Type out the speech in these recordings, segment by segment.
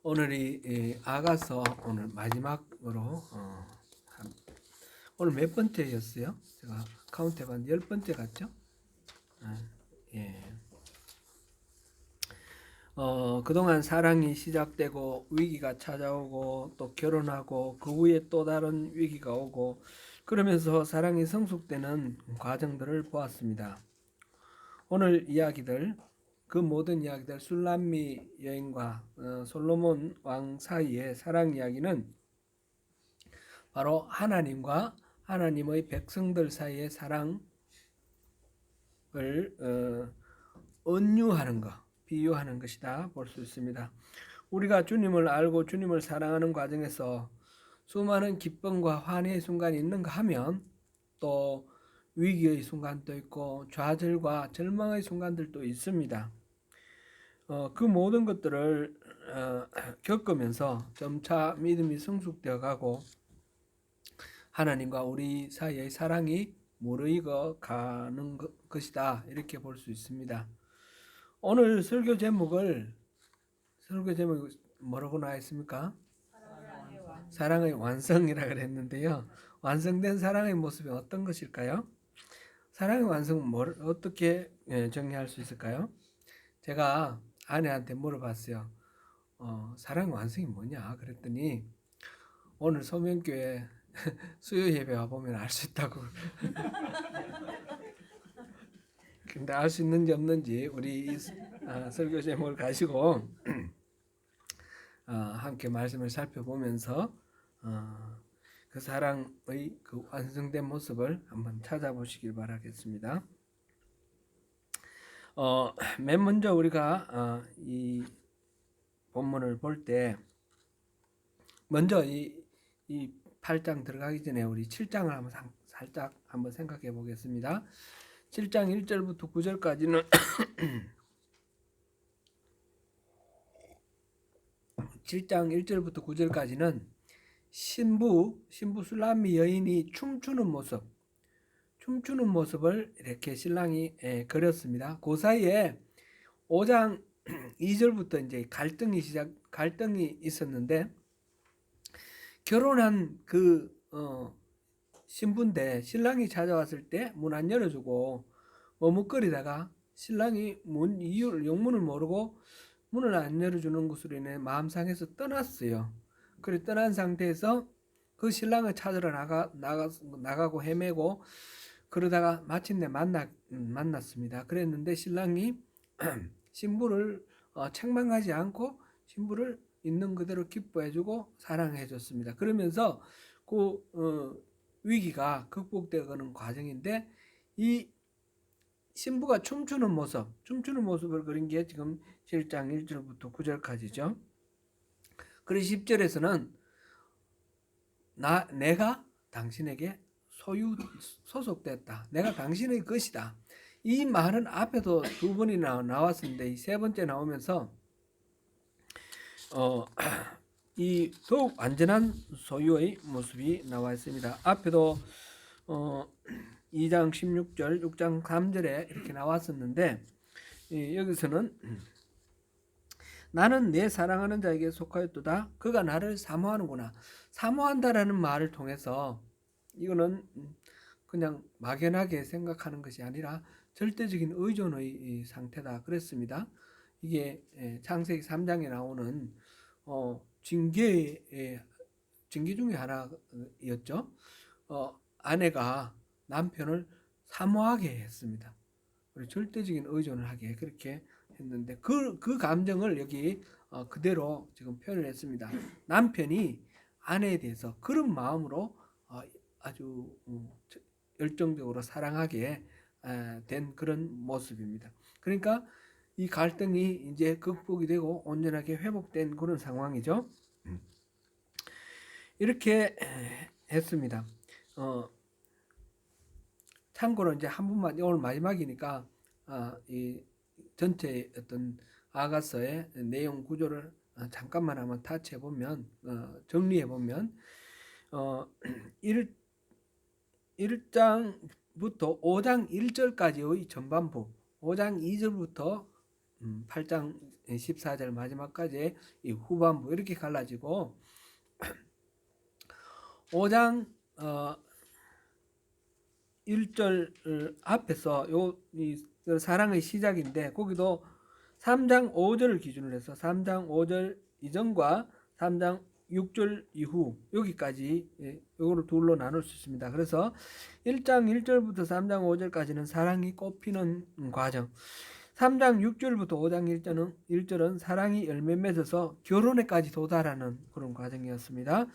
오늘이 아가서 오늘 마지막으로 오늘 몇 번째였어요? 제가 카운트 해봤는데 10번째 같죠? 예. 그동안 사랑이 시작되고 위기가 찾아오고 또 결혼하고 그 후에 또 다른 위기가 오고 그러면서 사랑이 성숙되는 과정들을 보았습니다. 오늘 이야기들 그 모든 이야기들 술람미 여인과 솔로몬 왕 사이의 사랑 이야기는 바로 하나님과 하나님의 백성들 사이의 사랑을 은유하는 것, 비유하는 것이다 볼 수 있습니다. 우리가 주님을 알고 주님을 사랑하는 과정에서 수많은 기쁨과 환희의 순간이 있는가 하면 또 위기의 순간도 있고 좌절과 절망의 순간들도 있습니다. 그 모든 것들을 겪으면서 점차 믿음이 성숙되어 가고 하나님과 우리 사이의 사랑이 무르익어 가는 것이다 이렇게 볼 수 있습니다. 오늘 설교 제목이 뭐라고 나와 있습니까? 사랑의 완성이라 그랬는데요. 완성된 사랑의 모습이 어떤 것일까요? 사랑의 완성은 어떻게 정의할 수 있을까요? 제가 아내한테 물어봤어요. 사랑의 완성이 뭐냐? 그랬더니 오늘 소명교회 수요 예배 와보면 알 수 있다고. 근데 알 수 있는지 없는지 우리 설교 제목을 가지고 함께 말씀을 살펴보면서 그 사랑의 그 완성된 모습을 한번 찾아보시길 바라겠습니다. 맨 먼저 우리가 이 본문을 볼 때 먼저 이 8장 들어가기 전에 우리 7장을 한번 살짝 한번 생각해 보겠습니다. 7장 1절부터 9절까지는 7장 1절부터 9절까지는 신부 술람미 여인이 춤추는 모습을 이렇게 신랑이 그렸습니다. 그 사이에 5장 2절부터 이제 갈등이 있었는데 결혼한 그 신부인데 신랑이 찾아왔을 때 문 안 열어주고 머뭇거리다가 신랑이 영문을 모르고 문을 안 열어주는 것으로 인해 마음 상해서 떠났어요. 그래 떠난 상태에서 그 신랑을 찾으러 나가고 헤매고 그러다가 마침내 만났습니다. 그랬는데 신랑이 신부를 책망하지 않고 신부를 있는 그대로 기뻐해주고 사랑해줬습니다. 그러면서 그 위기가 극복되어가는 과정인데 이 신부가 춤추는 모습을 그린 게 지금 7장 1절부터 9절까지죠. 그래서 10절에서는 내가 당신에게 소속됐다. 내가 당신의 것이다. 이 말은 앞에도 두 번이나 나왔었는데 이 세 번째 나오면서 이 더욱 완전한 소유의 모습이 나와 있습니다. 앞에도 2장 16절, 6장 3절에 이렇게 나왔었는데 여기서는 나는 내 사랑하는 자에게 속하였도다. 그가 나를 사모하는구나. 사모한다라는 말을 통해서 이거는 그냥 막연하게 생각하는 것이 아니라 절대적인 의존의 상태다 그랬습니다. 이게 창세기 3장에 나오는 징계 중에 하나였죠. 아내가 남편을 사모하게 했습니다. 절대적인 의존을 하게 그렇게 했는데 그 감정을 여기 그대로 지금 표현을 했습니다. 남편이 아내에 대해서 그런 마음으로 아주 열정적으로 사랑하게 된 그런 모습입니다. 그러니까 이 갈등이 이제 극복이 되고 온전하게 회복된 그런 상황이죠. 이렇게 했습니다. 참고로 이제 한 번만 오늘 마지막이니까 이 전체 어떤 아가서의 내용 구조를 잠깐만 한번 타치해 보면 정리해 보면 1장부터 5장 1절까지의 전반부, 5장 2절부터 8장 14절 마지막까지 이 후반부 이렇게 갈라지고 5장 1절 앞에서 이 사랑의 시작인데 거기도 3장 5절을 기준으로 해서 3장 5절 이전과 3장 6절 이후 여기까지 이거를 둘로 나눌 수 있습니다. 그래서 1장 1절부터 3장 5절까지는 사랑이 꽃피는 과정, 3장 6절부터 5장 1절은 사랑이 열매 맺어서 결혼에까지 도달하는 그런 과정이었습니다.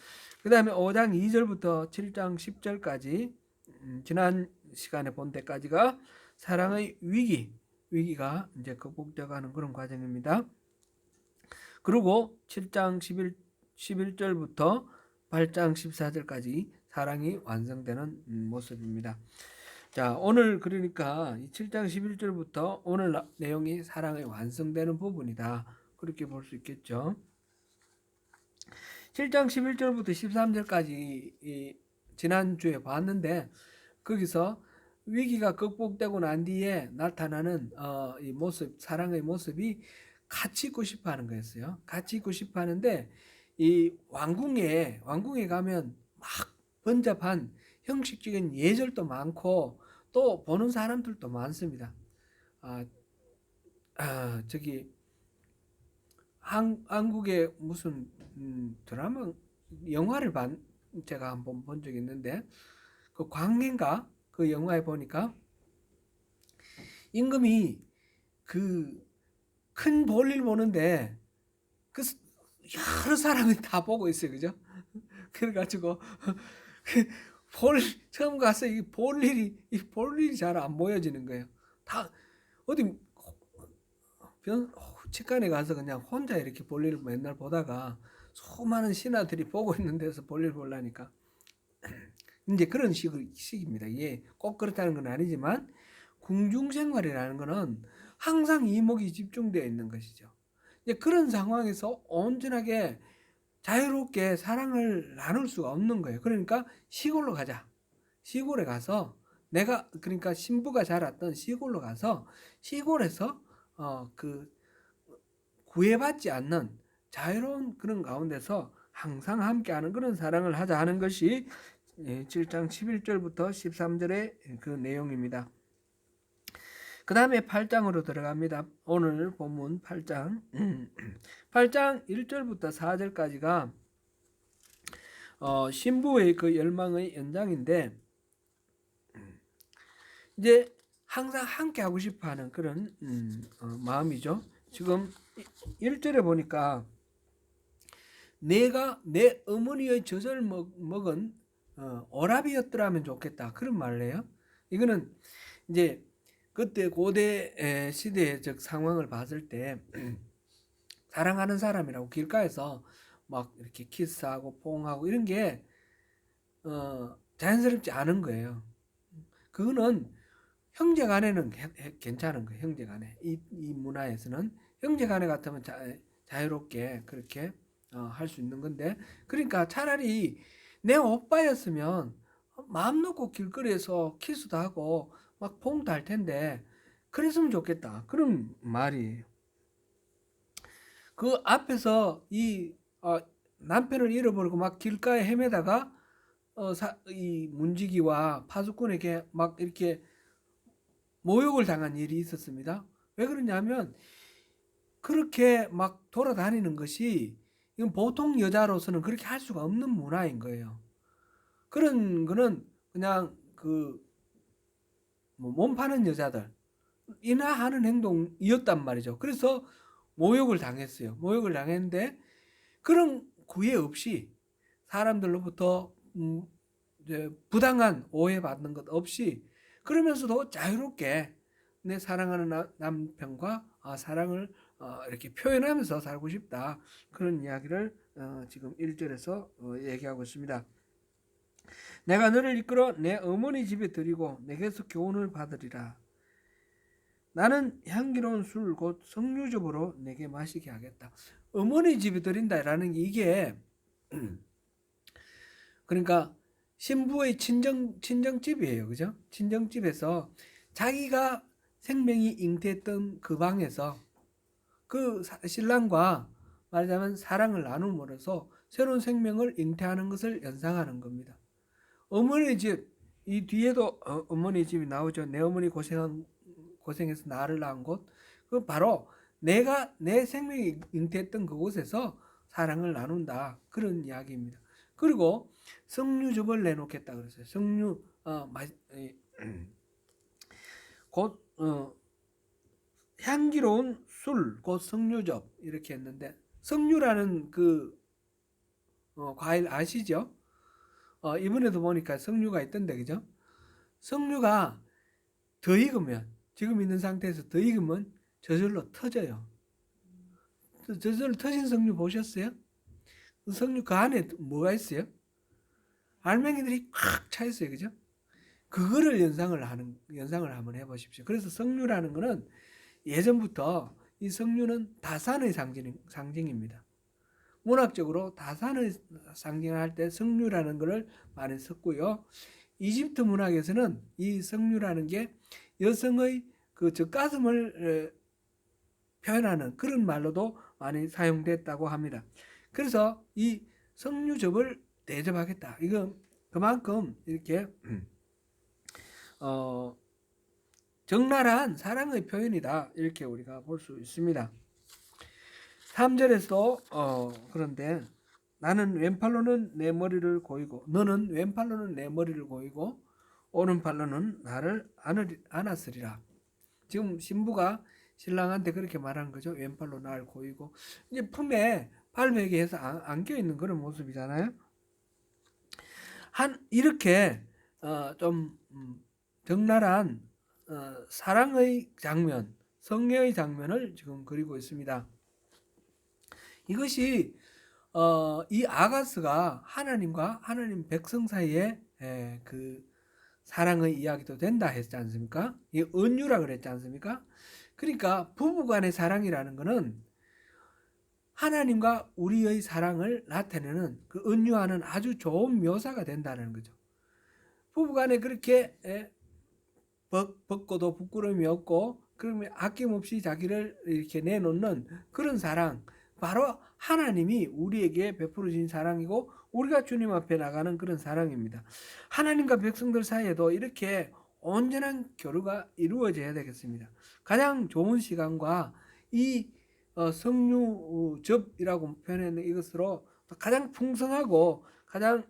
그 다음에 5장 2절부터 7장 10절까지 지난 시간에 본 때까지가 사랑의 위기가 이제 극복되어가는 그런 과정입니다. 그리고 7장 11절부터 8장 14절까지 사랑이 완성되는 모습입니다. 자, 오늘 그러니까 7장 11절부터 오늘 내용이 사랑이 완성되는 부분이다. 그렇게 볼 수 있겠죠. 7장 11절부터 13절까지 지난주에 봤는데 거기서 위기가 극복되고 난 뒤에 나타나는 이 모습, 사랑의 모습이 같이 있고 싶어 하는 거였어요. 같이 있고 싶어 하는데 이 왕궁에 가면 막 번잡한 형식적인 예절도 많고 또 보는 사람들도 많습니다. 저기 한국의 무슨 드라마 영화를 제가 한번 본 적이 있는데 그 광해인가 그 영화에 보니까 임금이 그 큰 볼일 보는데 그 여러 사람이 다 보고 있어요, 그죠? 그래가지고 처음 가서 이 볼 일이 잘 안 보여지는 거예요. 다 어디 직관에 가서 그냥 혼자 이렇게 볼 일을 맨날 보다가 수많은 신하들이 보고 있는 데서 볼 일 보려니까 이제 그런 식입니다. 이게 꼭 그렇다는 건 아니지만 궁중생활이라는 거는 항상 이목이 집중되어 있는 것이죠. 이제 그런 상황에서 온전하게 자유롭게 사랑을 나눌 수가 없는 거예요. 그러니까 시골로 가자. 시골에 가서 그러니까 신부가 자랐던 시골로 가서 시골에서 그 구애받지 않는 자유로운 그런 가운데서 항상 함께하는 그런 사랑을 하자 하는 것이 7장 11절부터 13절의 그 내용입니다. 그 다음에 8장으로 들어갑니다. 오늘 본문 8장 8장 1절부터 4절까지가 신부의 그 열망의 연장인데 이제 항상 함께 하고 싶어하는 그런 마음이죠. 지금 1절에 보니까 내가 내 어머니의 젖을 먹은 오라비였더라면 좋겠다 그런 말을 해요. 이거는 이제 그때 고대 시대의 즉 상황을 봤을 때 사랑하는 사람이라고 길가에서 막 이렇게 키스하고 포옹하고 이런 게 자연스럽지 않은 거예요. 그거는 형제간에는 괜찮은 거예요. 형제간에 이 문화에서는 형제간에 같으면 자유롭게 그렇게 할 수 있는 건데 그러니까 차라리 내 오빠였으면 마음 놓고 길거리에서 키스도 하고 막 포옹도 할 텐데 그랬으면 좋겠다 그런 말이에요. 그 앞에서 이 남편을 잃어버리고 막 길가에 헤매다가 이 문지기와 파수꾼에게 막 이렇게 모욕을 당한 일이 있었습니다. 왜 그러냐면 그렇게 막 돌아다니는 것이 이건 보통 여자로서는 그렇게 할 수가 없는 문화인 거예요. 그런 거는 그냥 몸 파는 여자들 이나 하는 행동이었단 말이죠. 그래서 모욕을 당했어요. 모욕을 당했는데 그런 구애 없이 사람들로부터 이제 부당한 오해받는 것 없이 그러면서도 자유롭게 내 사랑하는 남편과 사랑을 이렇게 표현하면서 살고 싶다. 그런 이야기를 지금 1절에서 얘기하고 있습니다. 내가 너를 이끌어 내 어머니 집에 들이고 내게서 교훈을 받으리라. 나는 향기로운 술 곧 석류즙으로 내게 마시게 하겠다. 어머니 집에 들인다라는 게 이게 그러니까 신부의 친정집이에요. 그죠? 친정집에서 자기가 생명이 잉태했던 그 방에서 그 신랑과 말하자면 사랑을 나눔으로써 새로운 생명을 잉태하는 것을 연상하는 겁니다. 어머니 집, 이 뒤에도 어머니 집이 나오죠. 내 어머니 고생해서 나를 낳은 곳. 그 바로 내가 내 생명이 잉태했던 그곳에서 사랑을 나눈다. 그런 이야기입니다. 그리고 석류즙을 내놓겠다 그랬어요. 석류 곧 향기로운 술, 곧 석류즙 이렇게 했는데 석류라는 그 과일 아시죠? 이번에도 보니까 석류가 있던데 그죠? 석류가 더 익으면 지금 있는 상태에서 더 익으면 저절로 터져요. 저절로 터진 석류 보셨어요? 그 석류 그 안에 뭐가 있어요? 알맹이들이 꽉 차 있어요. 그죠? 그거를 연상을 한번 해보십시오. 그래서 석류라는 거는 예전부터 이 석류는 다산의 상징입니다. 문학적으로 다산을 상징할 때 석류라는 것을 많이 썼고요. 이집트 문학에서는 이 석류라는 게 여성의 그 젖가슴을 표현하는 그런 말로도 많이 사용됐다고 합니다. 그래서 이 석류즙을 대접하겠다. 이건 그만큼 이렇게 적나라한 사랑의 표현이다. 이렇게 우리가 볼 수 있습니다. 3절에서 그런데 나는 왼팔로는 내 머리를 고이고 너는 왼팔로는 내 머리를 고이고 오른팔로는 나를 안았으리라. 지금 신부가 신랑한테 그렇게 말하는 거죠. 왼팔로 나를 고이고 이제 품에 발베개 해서 안겨 있는 그런 모습이잖아요. 이렇게 좀 적나라한 사랑의 장면, 성례의 장면을 지금 그리고 있습니다. 이것이 이 아가스가 하나님과 하나님 백성 사이에 그 사랑의 이야기도 된다 했지 않습니까? 이 은유라 그랬지 않습니까? 그러니까 부부간의 사랑이라는 것은 하나님과 우리의 사랑을 나타내는 그 은유하는 아주 좋은 묘사가 된다는 거죠. 부부간에 그렇게 벗고도 부끄러움이 없고 그러면 아낌없이 자기를 이렇게 내놓는 그런 사랑, 바로 하나님이 우리에게 베풀어 주신 사랑이고 우리가 주님 앞에 나가는 그런 사랑입니다. 하나님과 백성들 사이에도 이렇게 온전한 교류가 이루어져야 되겠습니다. 가장 좋은 시간과 이 석류즙이라고 표현하는 이것으로 가장 풍성하고 가장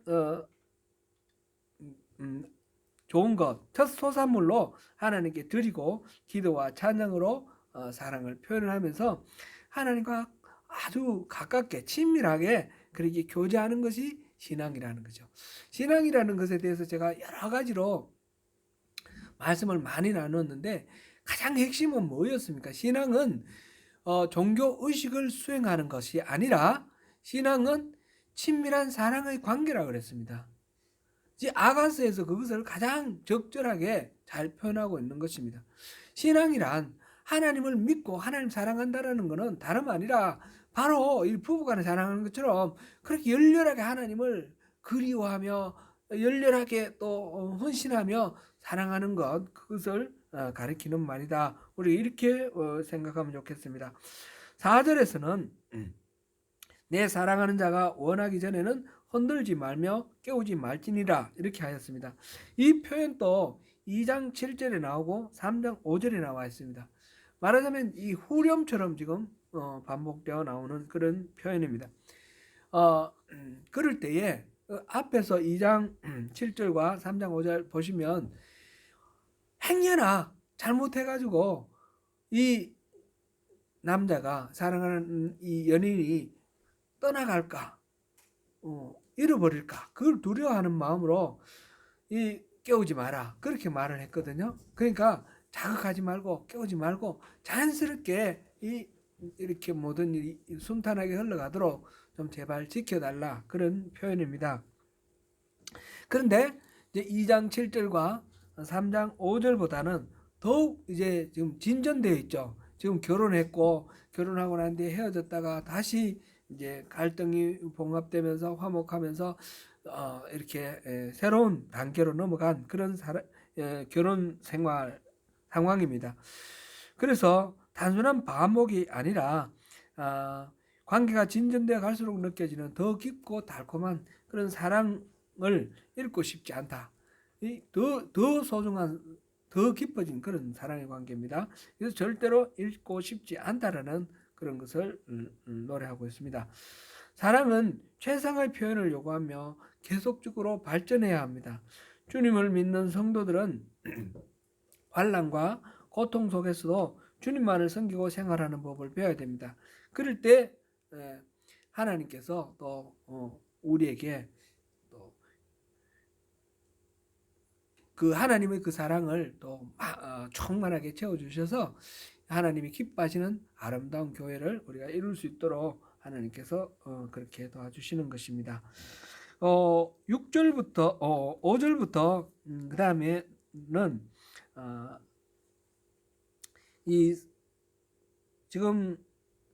좋은 것, 첫 소산물로 하나님께 드리고 기도와 찬양으로 사랑을 표현을 하면서 하나님과 아주 가깝게 친밀하게 그렇게 교제하는 것이 신앙이라는 거죠. 신앙이라는 것에 대해서 제가 여러 가지로 말씀을 많이 나눴는데 가장 핵심은 뭐였습니까? 신앙은 종교 의식을 수행하는 것이 아니라 신앙은 친밀한 사랑의 관계라고 그랬습니다. 아가스에서 그것을 가장 적절하게 잘 표현하고 있는 것입니다. 신앙이란 하나님을 믿고 하나님 사랑한다라는 것은 다름 아니라 바로 이 부부간에 사랑하는 것처럼 그렇게 열렬하게 하나님을 그리워하며 열렬하게 또 헌신하며 사랑하는 것, 그것을 가리키는 말이다. 우리 이렇게 생각하면 좋겠습니다. 4절에서는 내 사랑하는 자가 원하기 전에는 흔들지 말며 깨우지 말지니라 이렇게 하였습니다. 이 표현도 2장 7절에 나오고 3장 5절에 나와 있습니다. 말하자면 이 후렴처럼 지금 반복되어 나오는 그런 표현입니다. 그럴 때에 앞에서 2장 7절과 3장 5절 보시면 행여나 잘못해가지고 이 남자가 사랑하는 이 연인이 떠나갈까, 잃어버릴까, 그걸 두려워하는 마음으로 깨우지 마라 그렇게 말을 했거든요. 그러니까 자극하지 말고 깨우지 말고 자연스럽게 이렇게 모든 일이 순탄하게 흘러가도록 좀 제발 지켜달라 그런 표현입니다. 그런데 이제 2장 7절과 3장 5절보다는 더욱 이제 지금 진전되어 있죠. 지금 결혼했고 결혼하고 난 뒤에 헤어졌다가 다시 이제 갈등이 봉합되면서 화목하면서 이렇게 새로운 단계로 넘어간 그런 결혼 생활 상황입니다. 그래서 단순한 반복이 아니라 관계가 진전되어 갈수록 느껴지는 더 깊고 달콤한 그런 사랑을 잃고 싶지 않다. 더 소중한, 더 깊어진 그런 사랑의 관계입니다. 그래서 절대로 잃고 싶지 않다라는 그런 것을 노래하고 있습니다. 사랑은 최상의 표현을 요구하며 계속적으로 발전해야 합니다. 주님을 믿는 성도들은 환난과 고통 속에서도 주님만을 섬기고 생활하는 법을 배워야 됩니다. 그럴 때 하나님께서 또 우리에게 또 그 하나님의 그 사랑을 또 충만하게 채워주셔서 하나님이 기뻐하시는 아름다운 교회를 우리가 이룰 수 있도록 하나님께서 그렇게 도와주시는 것입니다. 6절부터 5절부터 그 다음에는 이 지금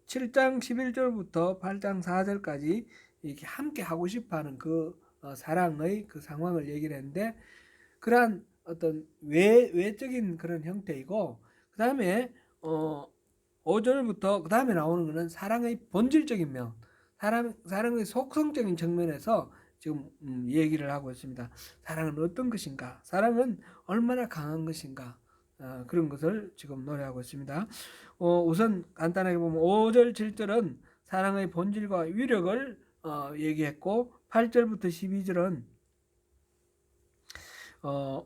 7장 11절부터 8장 4절까지 이렇게 함께 하고 싶어하는 그 사랑의 그 상황을 얘기를 했는데, 그러한 어떤 외적인 그런 형태이고, 그 다음에 5절부터 그 다음에 나오는 것은 사랑의 본질적인 면, 사랑의 속성적인 측면에서 지금 얘기를 하고 있습니다. 사랑은 어떤 것인가? 사랑은 얼마나 강한 것인가? 그런 것을 지금 노래하고 있습니다. 우선 간단하게 보면 5절, 7절은 사랑의 본질과 위력을 얘기했고, 8절부터 12절은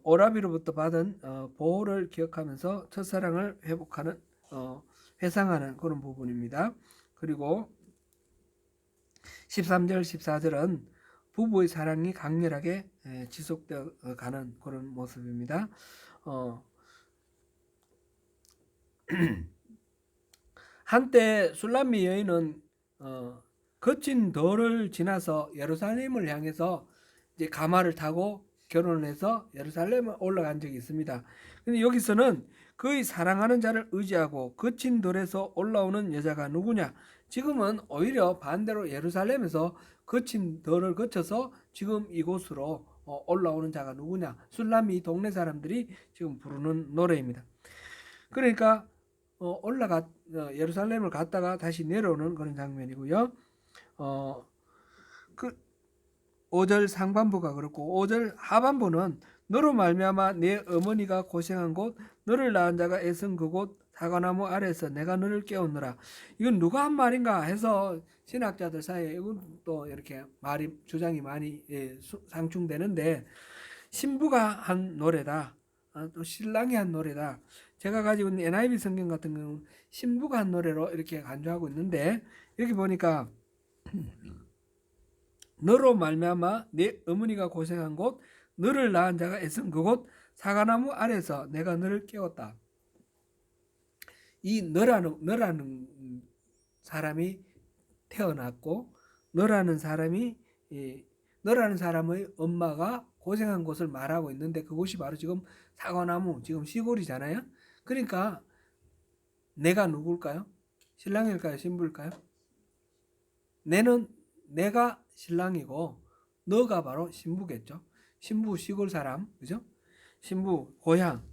오라비로부터 받은 보호를 기억하면서 첫사랑을 회복하는 회상하는 그런 부분입니다. 그리고 13절, 14절은 부부의 사랑이 강렬하게 지속되어 가는 그런 모습입니다. 한때 술람미 여인은 거친 도를 지나서 예루살렘을 향해서 이제 가마를 타고 결혼을 해서 예루살렘에 올라간 적이 있습니다. 근데 여기서는 그의 사랑하는 자를 의지하고 거친 돌에서 올라오는 여자가 누구냐? 지금은 오히려 반대로 예루살렘에서 거친 돌을 거쳐서 지금 이곳으로 올라오는 자가 누구냐? 술람미 동네 사람들이 지금 부르는 노래입니다. 그러니까 예루살렘을 갔다가 다시 내려오는 그런 장면이고요. 그 5절 상반부가 그렇고 5절 하반부는 너로 말미암아 내 어머니가 고생한 곳, 너를 낳은 자가 애쓴 그곳 사과나무 아래서 내가 너를 깨우느라. 이건 누가 한 말인가 해서 신학자들 사이에 이건 또 이렇게 주장이 많이 상충되는데, 신부가 한 노래다, 또 신랑이 한 노래다. 제가 가지고 있는 NIV 성경 같은 경우는 신부가 한 노래로 이렇게 간주하고 있는데, 이렇게 보니까 너로 말미암아 내 어머니가 고생한 곳, 너를 낳은 자가 애쓴 그곳 사과나무 아래서 내가 너를 깨웠다. 이 너라는 사람이 태어났고, 너라는 사람의 엄마가 고생한 곳을 말하고 있는데, 그곳이 바로 지금 사과나무, 지금 시골이잖아요. 그러니까 내가 누굴까요? 신랑일까요? 신부일까요? 내가 신랑이고 너가 바로 신부겠죠. 신부 시골 사람, 그죠? 신부 고향.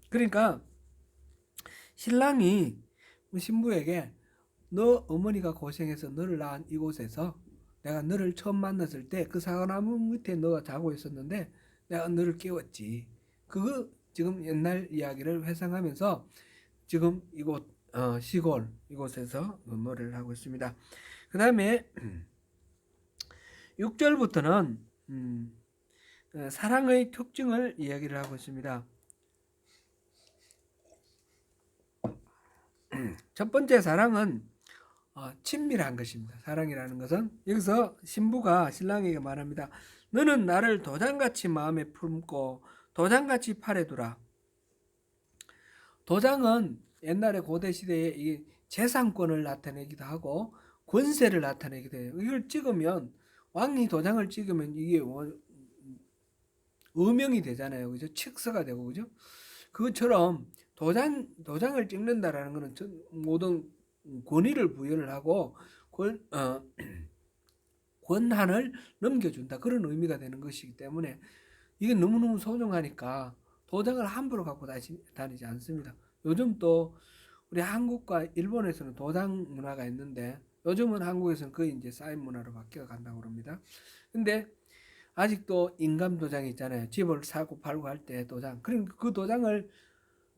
그러니까 신랑이 신부에게 너 어머니가 고생해서 너를 낳은 이곳에서 내가 너를 처음 만났을 때 그 사과나무 밑에 너가 자고 있었는데 내가 너를 깨웠지. 그거 지금 옛날 이야기를 회상하면서 지금 이곳 시골 이곳에서 노래를 하고 있습니다. 그 다음에 6절부터는 사랑의 특징을 이야기를 하고 있습니다. 첫 번째 사랑은 친밀한 것입니다. 사랑이라는 것은 여기서 신부가 신랑에게 말합니다. 너는 나를 도장같이 마음에 품고 도장같이 팔에 두라. 도장은 옛날에 고대 시대에 이 재산권을 나타내기도 하고 권세를 나타내기도 해요. 이걸 찍으면, 왕이 도장을 찍으면 이게 의명이 되잖아요. 그죠? 칙서가 되고, 그죠? 그것처럼 도장을 찍는다라는 것은 모든 권위를 부여를 하고 권한을 넘겨준다, 그런 의미가 되는 것이기 때문에 이게 너무너무 소중하니까 도장을 함부로 갖고 다니지 않습니다. 요즘 또 우리 한국과 일본에서는 도장 문화가 있는데 요즘은 한국에서는 거의 이제 사인 문화로 바뀌어 간다고 합니다. 근데 아직도 인감 도장이 있잖아요. 집을 사고 팔고 할 때 도장. 그러니까 그 도장을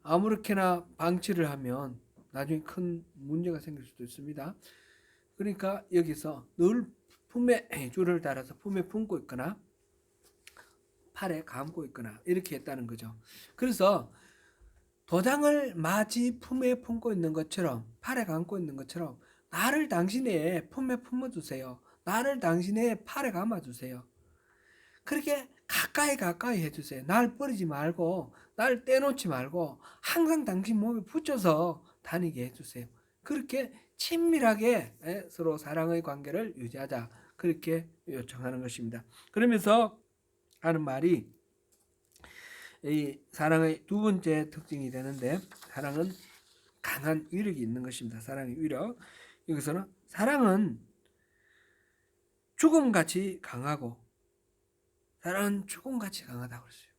아무렇게나 방치를 하면 나중에 큰 문제가 생길 수도 있습니다. 그러니까 여기서 늘 품에 줄을 달아서 품에 품고 있거나 팔에 감고 있거나 이렇게 했다는 거죠. 그래서 도장을 마치 품에 품고 있는 것처럼 팔에 감고 있는 것처럼 나를 당신의 품에 품어주세요. 나를 당신의 팔에 감아주세요. 그렇게 가까이 해주세요. 날 버리지 말고 날 떼놓지 말고 항상 당신 몸에 붙여서 다니게 해주세요. 그렇게 친밀하게 서로 사랑의 관계를 유지하자. 그렇게 요청하는 것입니다. 그러면서 하는 말이 이 사랑의 두 번째 특징이 되는데 사랑은 강한 위력이 있는 것입니다. 사랑의 위력. 여기서는 사랑은 죽음같이 강하고 사랑은 죽음같이 강하다고 했어요.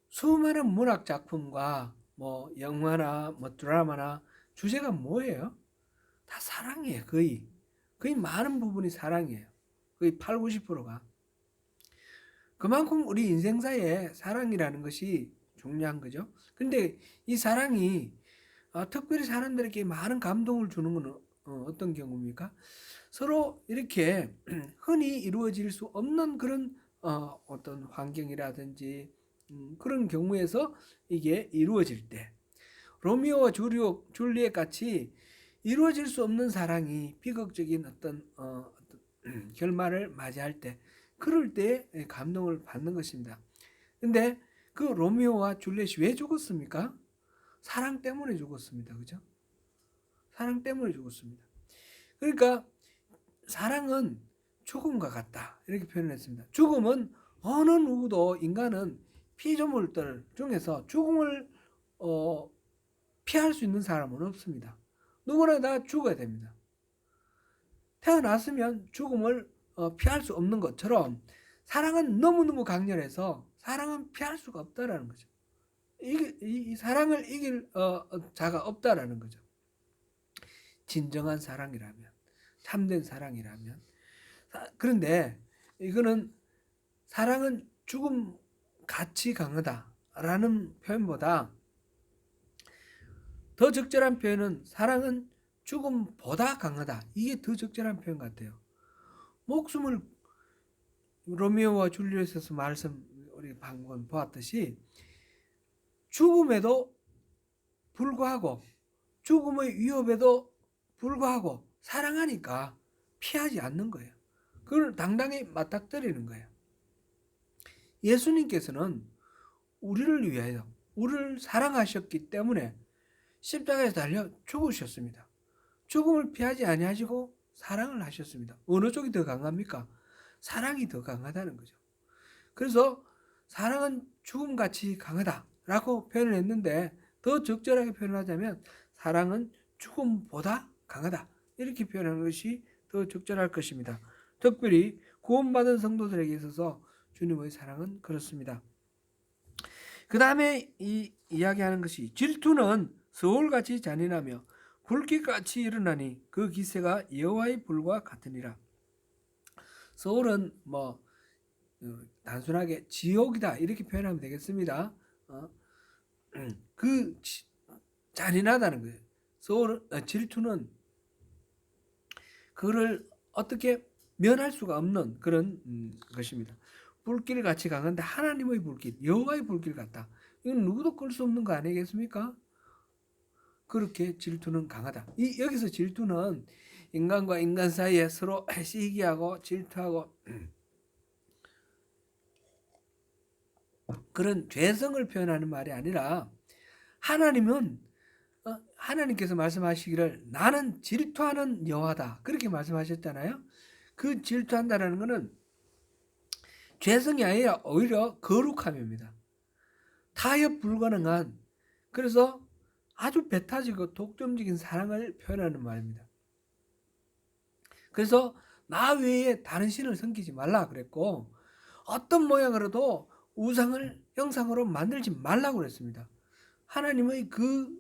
수많은 문학 작품과 뭐 영화나 뭐 드라마나 주제가 뭐예요? 다 사랑이에요. 거의 많은 부분이 사랑이에요. 거의 8, 90%가. 그만큼 우리 인생사에 사랑이라는 것이 중요한 거죠. 근데 이 사랑이 특별히 사람들에게 많은 감동을 주는 건 어떤 경우입니까? 서로 이렇게 흔히 이루어질 수 없는 그런 어떤 환경이라든지 그런 경우에서 이게 이루어질 때 로미오와 줄리엣 같이 이루어질 수 없는 사랑이 비극적인 어떤 결말을 맞이할 때 그럴 때 감동을 받는 것입니다. 근데 그 로미오와 줄리엣이 왜 죽었습니까? 사랑 때문에 죽었습니다. 그죠? 사랑 때문에 죽었습니다. 그러니까 사랑은 죽음과 같다. 이렇게 표현했습니다. 죽음은 어느 누구도 인간은 피조물들 중에서 죽음을 피할 수 있는 사람은 없습니다. 누구나 다 죽어야 됩니다. 태어났으면 죽음을 피할 수 없는 것처럼 사랑은 너무너무 강렬해서 사랑은 피할 수가 없다라는 거죠. 이 사랑을 이길 자가 없다라는 거죠. 진정한 사랑이라면, 참된 사랑이라면. 그런데 이거는 사랑은 죽음 같이 강하다라는 표현보다 더 적절한 표현은 사랑은 죽음보다 강하다. 이게 더 적절한 표현 같아요. 목숨을 로미오와 줄리엣에서 우리 방금 보았듯이 죽음에도 불구하고 죽음의 위협에도 불구하고 사랑하니까 피하지 않는 거예요. 그걸 당당히 맞닥뜨리는 거예요. 예수님께서는 우리를 위하여 우리를 사랑하셨기 때문에 십자가에서 달려 죽으셨습니다. 죽음을 피하지 아니하시고 사랑을 하셨습니다. 어느 쪽이 더 강합니까? 사랑이 더 강하다는 거죠. 그래서 사랑은 죽음같이 강하다라고 표현을 했는데 더 적절하게 표현하자면 사랑은 죽음보다 강하다. 이렇게 표현하는 것이 더 적절할 것입니다. 특별히 구원받은 성도들에게 있어서 주님의 사랑은 그렇습니다. 그 다음에 이 이야기하는 것이 질투는 서울같이 잔인하며 불길같이 일어나니 그 기세가 여호와의 불과 같으니라. 서울은 뭐 단순하게 지옥이다 이렇게 표현하면 되겠습니다. 그 잔인하다는 거예요. 질투는 그를 어떻게 면할 수가 없는 그런 것입니다. 불길같이 강한데 하나님의 불길, 여호와의 불길 같다. 이건 누구도 끌 수 없는 거 아니겠습니까? 그렇게 질투는 강하다. 여기서 질투는 인간과 인간 사이에 서로 시기하고 질투하고 그런 죄성을 표현하는 말이 아니라 하나님께서 말씀하시기를 나는 질투하는 여호와다. 그렇게 말씀하셨잖아요. 그 질투한다라는 것은 죄성이 아니라 오히려 거룩함입니다. 타협 불가능한, 그래서 아주 배타지고 독점적인 사랑을 표현하는 말입니다. 그래서 나 외에 다른 신을 섬기지 말라 그랬고 어떤 모양으로도 우상을 형상으로 만들지 말라고 그랬습니다. 하나님의 그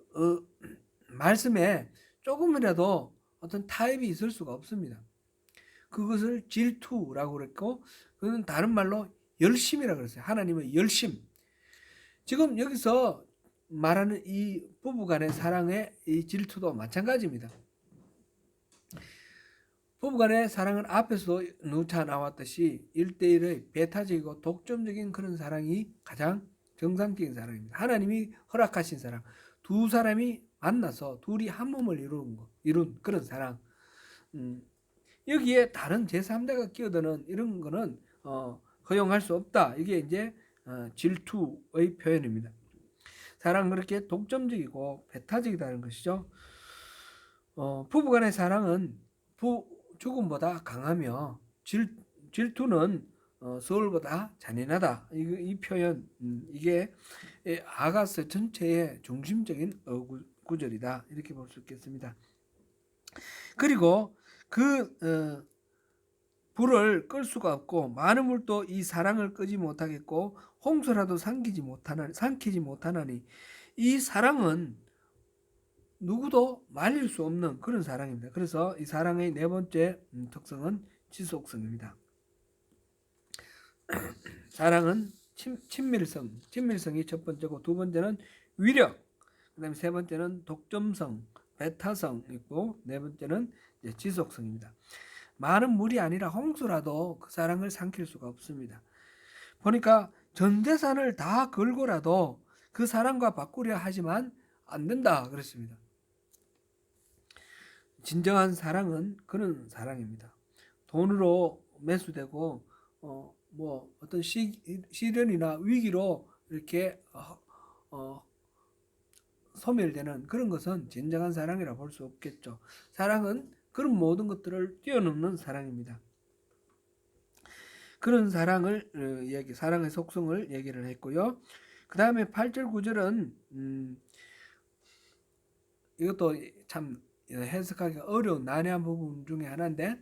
말씀에 조금이라도 어떤 타협이 있을 수가 없습니다. 그것을 질투라고 그랬고, 그는 다른 말로 열심이라고 그랬어요. 하나님의 열심. 지금 여기서 말하는 이 부부간의 사랑의 이 질투도 마찬가지입니다. 부부간의 사랑은 앞에서도 누차 나왔듯이 1대1의 배타적이고 독점적인 그런 사랑이 가장 정상적인 사랑입니다. 하나님이 허락하신 사랑, 두 사람이 만나서 둘이 한 몸을 이룬 그런 사랑. 여기에 다른 제3자가 끼어드는 이런 거는 허용할 수 없다. 이게 이제 질투의 표현입니다. 사랑은 그렇게 독점적이고 배타적이다는 것이죠. 부부간의 사랑은 죽음보다 강하며 질투는 서울보다 잔인하다. 이 표현, 이게 아가서 전체의 중심적인 구절이다. 이렇게 볼 수 있겠습니다. 그리고 그 불을 끌 수가 없고 많은 물도 이 사랑을 끄지 못하겠고 홍수라도 삼키지 못하나니 이 사랑은 누구도 말릴 수 없는 그런 사랑입니다. 그래서 이 사랑의 네 번째 특성은 지속성입니다. 사랑은 친밀성이 첫 번째고, 두 번째는 위력, 그 다음에 세 번째는 독점성, 배타성 있고, 네 번째는 지속성입니다. 많은 물이 아니라 홍수라도 그 사랑을 삼킬 수가 없습니다. 보니까 전 재산을 다 걸고라도 그 사랑과 바꾸려 하지만 안 된다 그랬습니다. 진정한 사랑은 그런 사랑입니다. 돈으로 매수되고 뭐 어떤 시련이나 위기로 이렇게 소멸되는 그런 것은 진정한 사랑이라 볼 수 없겠죠. 사랑은 그런 모든 것들을 뛰어넘는 사랑입니다. 그런 사랑을 사랑의 속성을 얘기를 했고요. 그 다음에 8절 9절은 이것도 참 해석하기가 어려운 난해한 부분 중에 하나인데,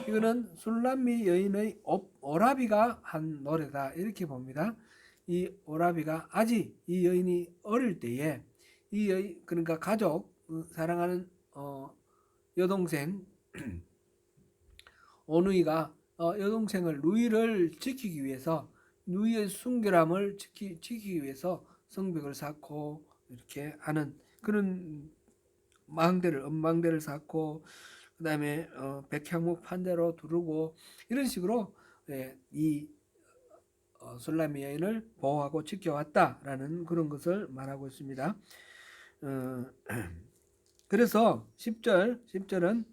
이거는 술람미 여인의 오라비가 한 노래다 이렇게 봅니다. 이 오라비가 아직 이 여인이 어릴 때에 이 여인, 그러니까 가족, 사랑하는 여동생 오누이가 여동생을 누이를 지키기 위해서, 누이의 순결함을 지키기 위해서 성벽을 쌓고 이렇게 하는 그런 엄망대를 쌓고, 그 다음에 백향목 판대로 두르고 이런 식으로 이 술람미 여인을 보호하고 지켜왔다라는 그런 것을 말하고 있습니다. 그래서 10절은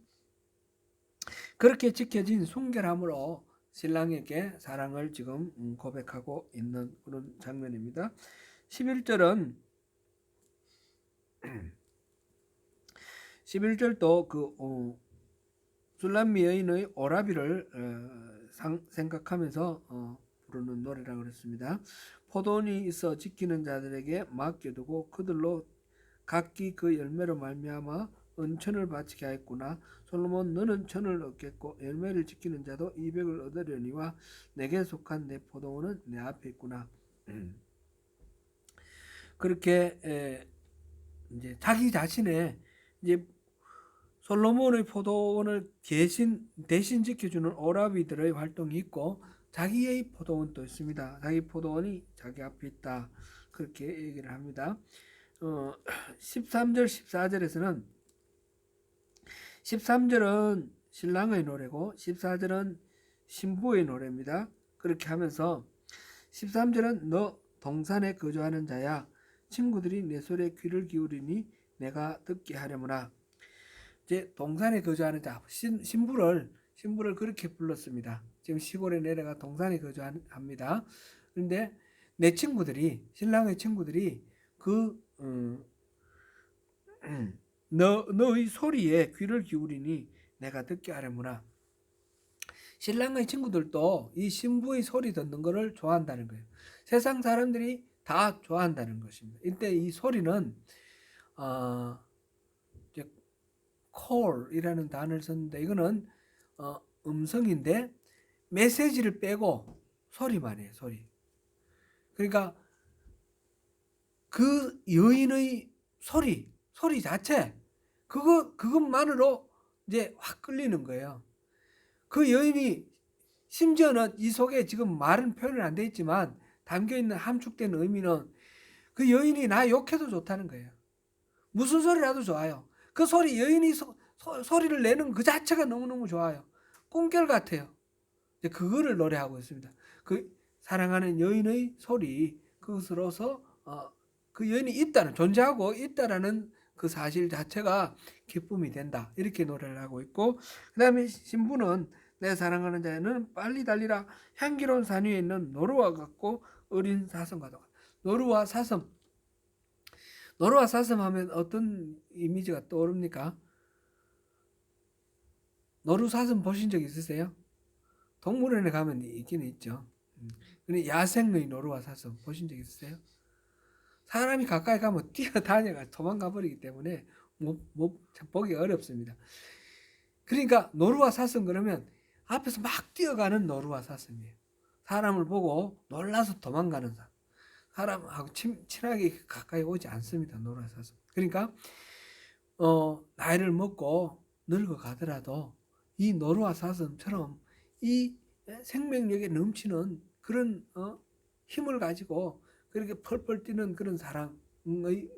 그렇게 지켜진 순결함으로 신랑에게 사랑을 지금 고백하고 있는 그런 장면입니다. 11절도 그 술람미 여인의 오라비를 생각하면서 부르는 노래라고 그랬습니다. 포도원이 있어 지키는 자들에게 맡겨두고 그들로 각기 그 열매로 말미암아 은천을 바치게 하였구나. 솔로몬 너는 천을 얻겠고 열매를 지키는 자도 200을 얻으려니와 내게 속한 내 포도원은 내 앞에 있구나. 그렇게 이제 자기 자신의 이제 솔로몬의 포도원을 대신 지켜주는 오라비들의 활동이 있고, 자기의 포도원도 있습니다. 자기 포도원이 자기 앞에 있다. 그렇게 얘기를 합니다. 13절 14절에서는 13절은 신랑의 노래고 14절은 신부의 노래입니다. 그렇게 하면서 13절은 너 동산에 거주하는 자야, 친구들이 내 소리에 귀를 기울이니 내가 듣게 하려무나. 이제 동산에 거주하는 자, 신부를 그렇게 불렀습니다. 지금 시골에 내려가 동산에 거주합니다. 그런데 내 친구들이, 신랑의 친구들이 너의 소리에 귀를 기울이니 내가 듣게 하려무나. 신랑의 친구들도 이 신부의 소리 듣는 것을 좋아한다는 거예요. 세상 사람들이 다 좋아한다는 것입니다. 이때 이 소리는 call이라는 단어를 썼는데, 이거는 음성인데 메시지를 빼고 소리만 해요. 소리. 그러니까 그 여인의 소리 자체, 그것만으로 이제 확 끌리는 거예요. 그 여인이 심지어는 이 속에 지금 말은 표현은 안 돼 있지만 담겨 있는 함축된 의미는 그 여인이 나 욕해도 좋다는 거예요. 무슨 소리라도 좋아요. 그 소리, 여인이 소리를 내는 그 자체가 너무너무 좋아요. 꿈결 같아요. 이제 그거를 노래하고 있습니다. 그 사랑하는 여인의 소리, 그것으로서 그 여인이 존재하고 있다라는 그 사실 자체가 기쁨이 된다. 이렇게 노래를 하고 있고, 그 다음에 신부는 내 사랑하는 자는 빨리 달리라. 향기로운 산 위에 있는 노루와 같고 어린 사슴과도 같다. 노루와 사슴 하면 어떤 이미지가 떠오릅니까? 노루 사슴 보신 적 있으세요? 동물원에 가면 있긴 있죠. 근데 야생의 노루와 사슴 보신 적 있으세요? 사람이 가까이 가면 뛰어다녀가 도망가 버리기 때문에 보기 어렵습니다. 그러니까 노루와 사슴 그러면 앞에서 막 뛰어가는 노루와 사슴이에요. 사람을 보고 놀라서 도망가는 사람하고 친하게 가까이 오지 않습니다. 노루와 사슴. 그러니까 나이를 먹고 늙어가더라도 이 노루와 사슴처럼 이 생명력에 넘치는 그런 힘을 가지고 그렇게 펄펄 뛰는 그런 사랑의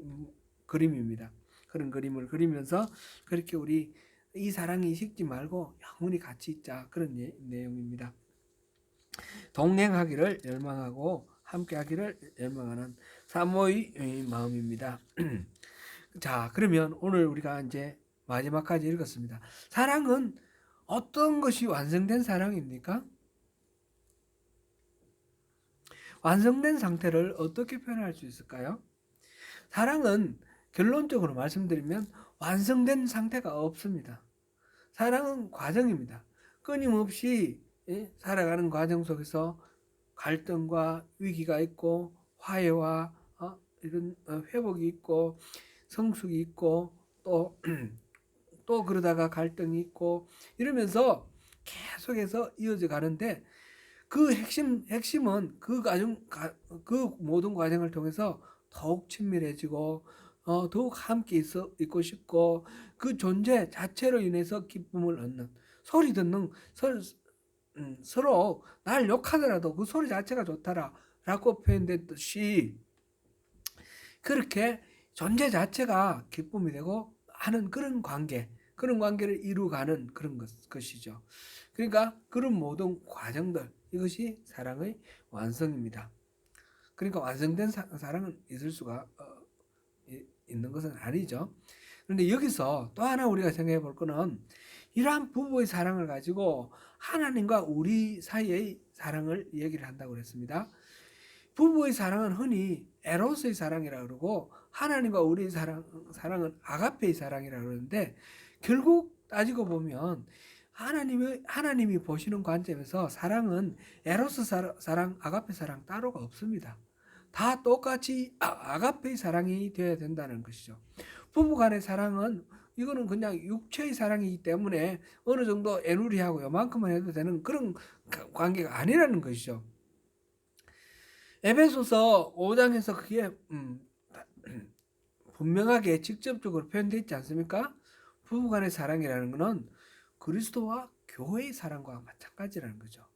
그림입니다. 그런 그림을 그리면서 그렇게 우리 이 사랑이 식지 말고 영원히 같이 있자, 그런 내용입니다. 동행하기를 열망하고 함께하기를 열망하는 사모의 마음입니다. 자, 그러면 오늘 우리가 이제 마지막까지 읽었습니다. 사랑은 어떤 것이 완성된 사랑입니까? 완성된 상태를 어떻게 표현할 수 있을까요? 사랑은 결론적으로 말씀드리면 완성된 상태가 없습니다. 사랑은 과정입니다. 끊임없이 살아가는 과정 속에서 갈등과 위기가 있고 화해와 이런 회복이 있고 성숙이 있고 또 그러다가 갈등이 있고 이러면서 계속해서 이어져 가는데 그 핵심은 그 모든 과정을 통해서 더욱 친밀해지고 더욱 함께 있고 싶고 그 존재 자체로 인해서 기쁨을 얻는, 소리 듣는 서로 날 욕하더라도 그 소리 자체가 좋다라고 표현됐듯이 그렇게 존재 자체가 기쁨이 되고 하는 그런 관계를 이루어가는 그런 것이죠. 그러니까 그런 모든 과정들, 이것이 사랑의 완성입니다. 그러니까 완성된 사랑은 있을 수가 있는 것은 아니죠. 그런데 여기서 또 하나 우리가 생각해 볼 거는 이러한 부부의 사랑을 가지고 하나님과 우리 사이의 사랑을 얘기를 한다고 그랬습니다. 부부의 사랑은 흔히 에로스의 사랑이라고 그러고 하나님과 우리의 사랑은 아가페의 사랑이라고 그러는데 결국 따지고 보면 하나님이 보시는 관점에서 사랑은 에로스 사랑, 아가페 사랑 따로가 없습니다. 다 똑같이 아가페의 사랑이 되어야 된다는 것이죠. 부부간의 사랑은 이거는 그냥 육체의 사랑이기 때문에 어느 정도 애누리하고 요만큼만 해도 되는 그런 관계가 아니라는 것이죠. 에베소서 5장에서 그게 분명하게 직접적으로 표현되어 있지 않습니까? 부부간의 사랑이라는 것은 그리스도와 교회의 사랑과 마찬가지라는 거죠.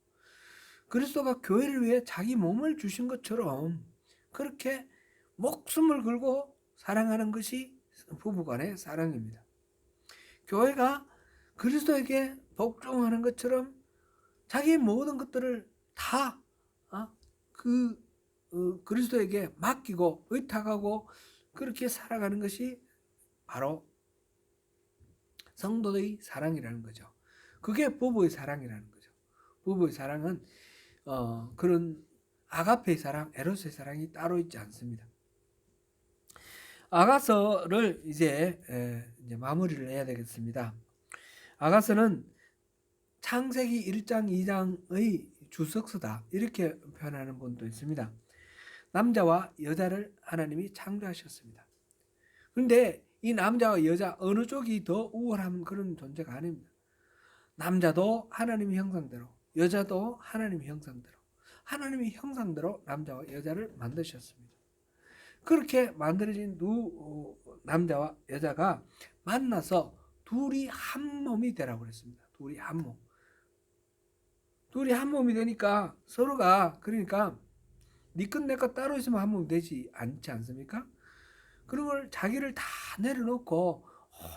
그리스도가 교회를 위해 자기 몸을 주신 것처럼 그렇게 목숨을 걸고 사랑하는 것이 부부간의 사랑입니다. 교회가 그리스도에게 복종하는 것처럼 자기의 모든 것들을 다 그리스도에게 맡기고 의탁하고 그렇게 살아가는 것이 바로 성도의 사랑이라는 거죠. 그게 부부의 사랑이라는 거죠. 부부의 사랑은 그런 아가페의 사랑, 에로스의 사랑이 따로 있지 않습니다. 아가서를 이제 마무리를 해야 되겠습니다. 아가서는 창세기 1장, 2장의 주석서다, 이렇게 표현하는 분도 있습니다. 남자와 여자를 하나님이 창조하셨습니다. 그런데 이 남자와 여자 어느 쪽이 더 우월한 그런 존재가 아닙니다. 남자도 하나님의 형상대로, 여자도 하나님의 형상대로, 하나님의 형상대로 남자와 여자를 만드셨습니다. 그렇게 만들어진 두 남자와 여자가 만나서 둘이 한 몸이 되라고 그랬습니다. 둘이 한 몸. 둘이 한 몸이 되니까 서로가 그러니까 네 것 내 것 따로 있으면 한 몸이 되지 않지 않습니까? 그런 걸 자기를 다 내려놓고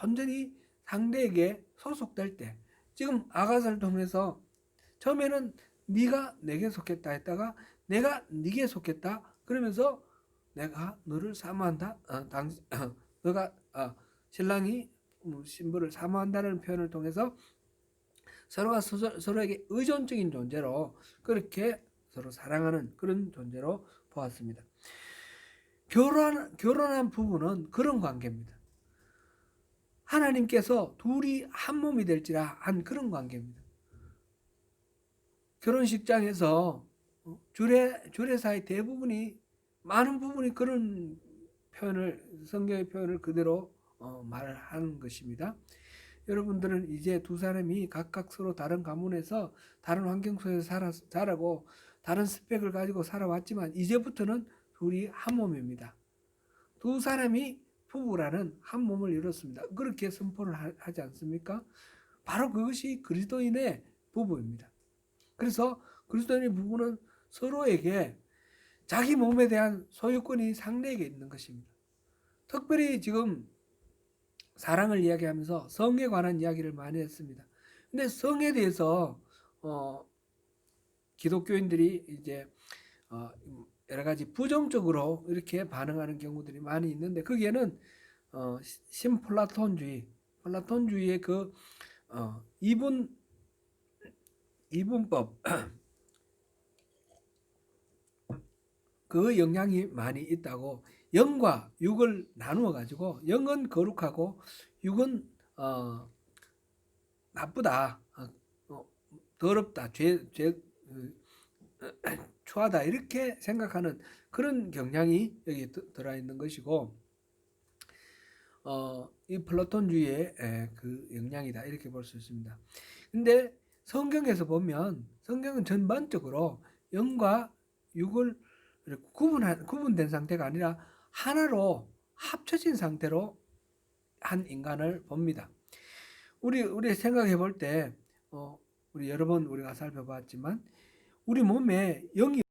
온전히 상대에게 소속될 때 지금 아가서를 통해서 처음에는 네가 내게 속했다 했다가 내가 네게 속했다 그러면서 내가 너를 사모한다 너가 신랑이 신부를 사모한다는 표현을 통해서 서로가 서로에게 의존적인 존재로 그렇게 서로 사랑하는 그런 존재로 보았습니다. 결혼한 부부는 그런 관계입니다. 하나님께서 둘이 한 몸이 될지라 한 그런 관계입니다. 결혼식장에서 주례사의 대부분이 많은 부분이 그런 표현을 성경의 표현을 그대로 말하는 것입니다. 여러분들은 이제 두 사람이 각각 서로 다른 가문에서 다른 환경 속에서 자라고 다른 스펙을 가지고 살아왔지만 이제부터는 둘이 한 몸입니다. 두 사람이 부부라는 한 몸을 이뤘습니다. 그렇게 선포를 하지 않습니까? 바로 그것이 그리스도인의 부부입니다. 그래서 그리스도인의 부부는 서로에게 자기 몸에 대한 소유권이 상대에게 있는 것입니다. 특별히 지금 사랑을 이야기하면서 성에 관한 이야기를 많이 했습니다. 근데 성에 대해서 기독교인들이 이제 여러 가지 부정적으로 이렇게 반응하는 경우들이 많이 있는데 거기에는 플라톤주의의 그 이분법 그 영향이 많이 있다고 영과 육을 나누어 가지고 영은 거룩하고 육은 나쁘다, 더럽다, 추하다 이렇게 생각하는 그런 경향이 여기 들어 있는 것이고 이 플라톤주의의 그 영향이다 이렇게 볼 수 있습니다. 근데 성경에서 보면 성경은 전반적으로 영과 육을 구분된 상태가 아니라 하나로 합쳐진 상태로 한 인간을 봅니다. 우리 생각해 볼 때 우리 여러 번 우리가 살펴봤지만 우리 몸에 영이